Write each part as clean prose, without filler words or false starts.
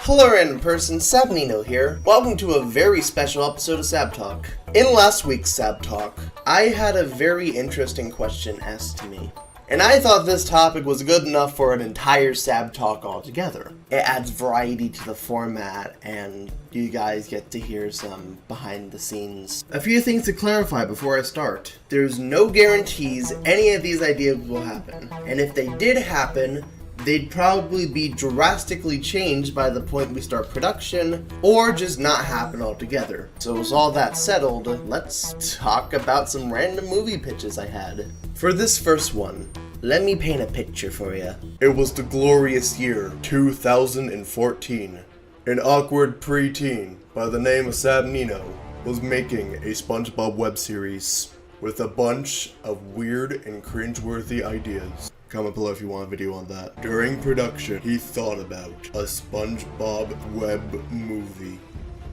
Hello random person, Sab Nino here. Welcome to a very special episode of Sab Talk. In last week's Sab Talk, I had a very interesting question asked to me. And I thought this topic was good enough for an entire Sab Talk altogether. It adds variety to the format, and you guys get to hear some behind the scenes. A few things to clarify before I start. There's no guarantees any of these ideas will happen. And if they did happen, they'd probably be drastically changed by the point we start production, or just not happen altogether. So with all that settled, let's talk about some random movie pitches I had. For this first one, let me paint a picture for you. It was the glorious year 2014. An awkward preteen by the name of Sab Nino was making a SpongeBob web series with a bunch of weird and cringeworthy ideas. Comment below if you want a video on that. During production, he thought about a SpongeBob web movie.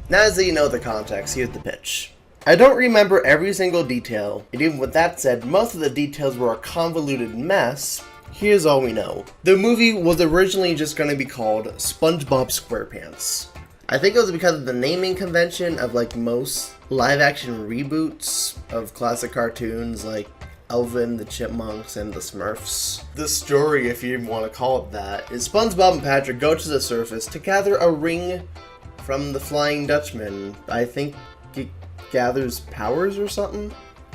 Now as you know the context, here's the pitch. I don't remember every single detail, and even with that said, most of the details were a convoluted mess. Here's all we know. The movie was originally just going to be called SpongeBob SquarePants. I think it was because of the naming convention of like most live-action reboots of classic cartoons like Alvin, the Chipmunks, and the Smurfs. The story, if you even want to call it that, is SpongeBob and Patrick go to the surface to gather a ring from the Flying Dutchman. I think it gathers powers or something?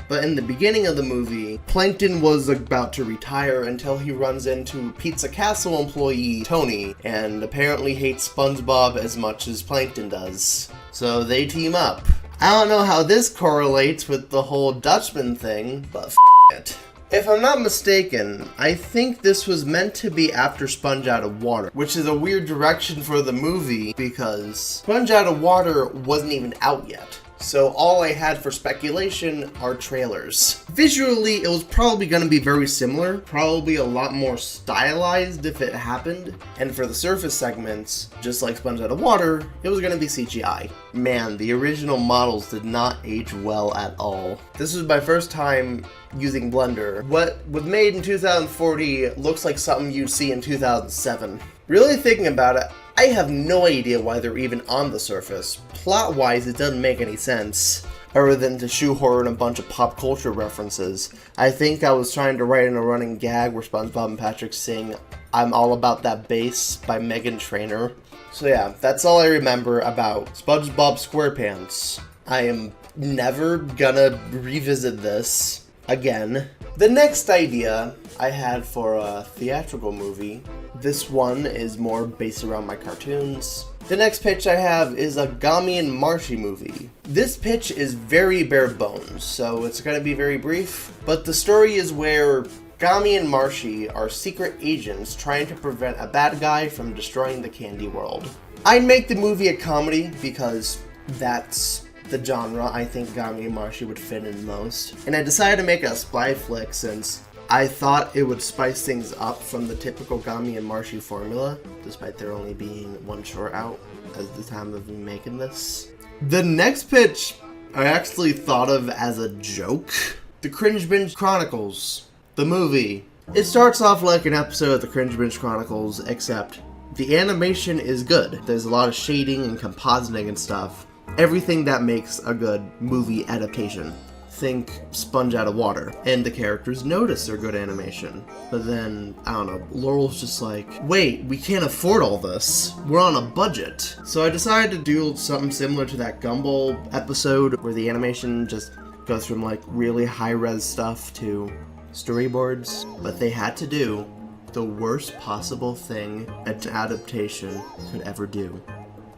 But in the beginning of the movie, Plankton was about to retire until he runs into Pizza Castle employee Tony, and apparently hates SpongeBob as much as Plankton does. So they team up. I don't know how this correlates with the whole Dutchman thing, but it. If I'm not mistaken, I think this was meant to be after Sponge Out of Water, which is a weird direction for the movie because Sponge Out of Water wasn't even out yet. So all I had for speculation are trailers. Visually, it was probably going to be very similar, probably a lot more stylized if it happened. And for the surface segments, just like Sponge Out of Water, it was going to be CGI. Man, the original models did not age well at all. This was my first time using Blender. What was made in 2040 looks like something you'd see in 2007. Really thinking about it, I have no idea why they're even on the surface. Plot-wise, it doesn't make any sense, other than to shoehorn a bunch of pop culture references. I think I was trying to write in a running gag where SpongeBob and Patrick sing "I'm All About That Bass" by Meghan Trainor. So yeah, that's all I remember about SpongeBob SquarePants. I am never gonna revisit this again. The next idea I had for a theatrical movie, this one is more based around my cartoons. The next pitch I have is a Gummy and Marshy movie. This pitch is very bare bones, so it's going to be very brief, but the story is where Gummy and Marshy are secret agents trying to prevent a bad guy from destroying the candy world. I'd make the movie a comedy because that's the genre I think Gummy and Marshy would fit in most. And I decided to make it a spy flick since I thought it would spice things up from the typical Gummy and Marshy formula, despite there only being one short out at the time of me making this. The next pitch I actually thought of as a joke. The Cringe Binge Chronicles, the movie. It starts off like an episode of the Cringe Binge Chronicles, except the animation is good. There's a lot of shading and compositing and stuff. Everything that makes a good movie adaptation. Think Sponge Out of Water, and the characters notice their good animation. But then, I don't know, Laurel's just like, wait, we can't afford all this. We're on a budget. So I decided to do something similar to that Gumball episode where the animation just goes from like really high-res stuff to storyboards. But they had to do the worst possible thing an adaptation could ever do.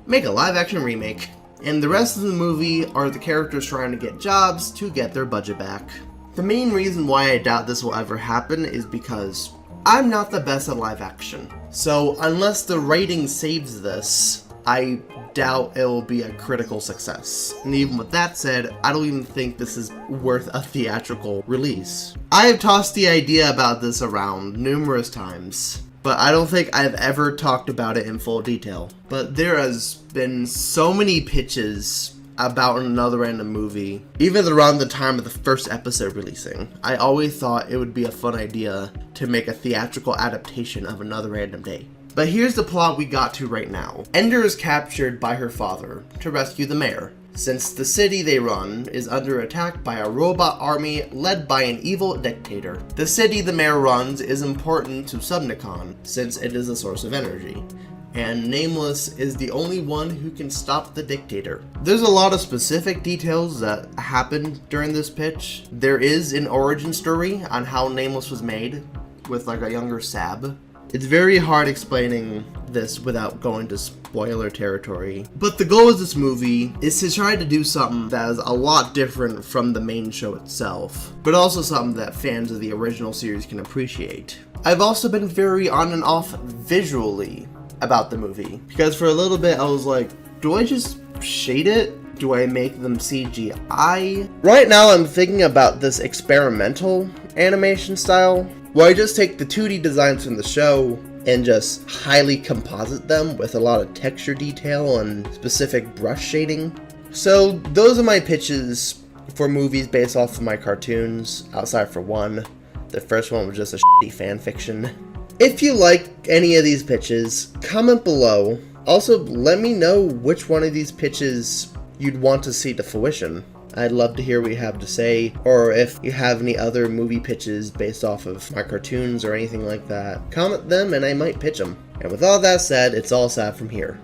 Make a live-action remake. And the rest of the movie are the characters trying to get jobs to get their budget back. The main reason why I doubt this will ever happen is because I'm not the best at live action. So unless the writing saves this, I doubt it will be a critical success. And even with that said, I don't even think this is worth a theatrical release. I have tossed the idea about this around numerous times, but I don't think I've ever talked about it in full detail. But there has been so many pitches about another random movie, even around the time of the first episode releasing. I always thought it would be a fun idea to make a theatrical adaptation of Another Random Day. But here's the plot we got to right now. Ender is captured by her father to rescue the mayor, since the city they run is under attack by a robot army led by an evil dictator. The city the mayor runs is important to Subnicon, since it is a source of energy, and Nameless is the only one who can stop the dictator. There's a lot of specific details that happened during this pitch. There is an origin story on how Nameless was made, with like a younger Sab. It's very hard explaining this without going to spoiler territory. But the goal of this movie is to try to do something that is a lot different from the main show itself, but also something that fans of the original series can appreciate. I've also been very on and off visually about the movie, because for a little bit I was like, do I just shade it? Do I make them CGI? Right now I'm thinking about this experimental animation style, where I just take the 2D designs from the show and just highly composite them with a lot of texture detail and specific brush shading. So those are my pitches for movies based off of my cartoons, outside for one. The first one was just a shitty fan fiction. If you like any of these pitches, comment below. Also, let me know which one of these pitches you'd want to see to fruition. I'd love to hear what you have to say, or if you have any other movie pitches based off of my cartoons or anything like that, comment them and I might pitch them. And with all that said, it's all Sab from here.